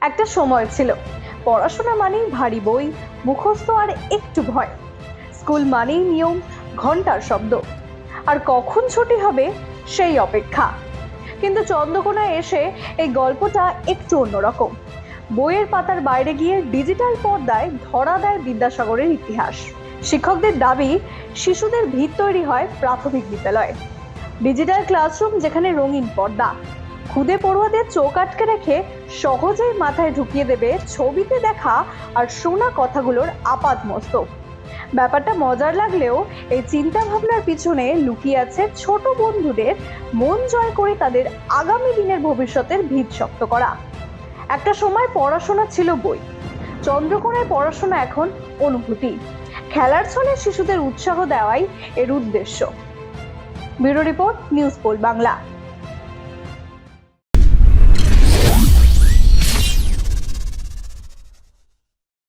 একটা সময় ছিল পড়াশোনা মানেই ভারী বই, মুখস্থ আর একটু ভয়। স্কুল মানেই নিয়ম, ঘন্টার শব্দ, আর কখন ছুটি হবে সেই অপেক্ষা। কিন্তু চন্দ্রকোনায় এসে এই গল্পটা একটু অন্যরকম। বইয়ের পাতার বাইরে গিয়ে ডিজিটাল পর্দায় ধরা দেয় বিদ্যাসাগরের ইতিহাস। শিক্ষকদের দাবি, শিশুদের ভিত তৈরি হয় প্রাথমিক বিদ্যালয়ে। ডিজিটাল ক্লাসরুম যেখানে রঙিন পর্দা, খুদে পড়ুয়াদের চোখ আটকে রেখে সহজেই মাথায় ঢুকিয়ে দেবে ছবিতে দেখা আর শোনা কথাগুলোর আপাত মস্তক। ব্যাপারটা মজার লাগলেও এই চিন্তা ভাবনার পিছনে লুকিয়ে আছে ছোট বন্ধুদের মন জয় করে তাদের আগামী দিনের ভবিষ্যতের ভিত শক্ত করা। একটা সময় পড়াশোনা ছিল বই, চন্দ্রকোনায় পড়াশোনা এখন অনুভূতি। খেলার ছলে শিশুদের উৎসাহ দেওয়াই এর উদ্দেশ্য। Bureau report, news pole Bangla.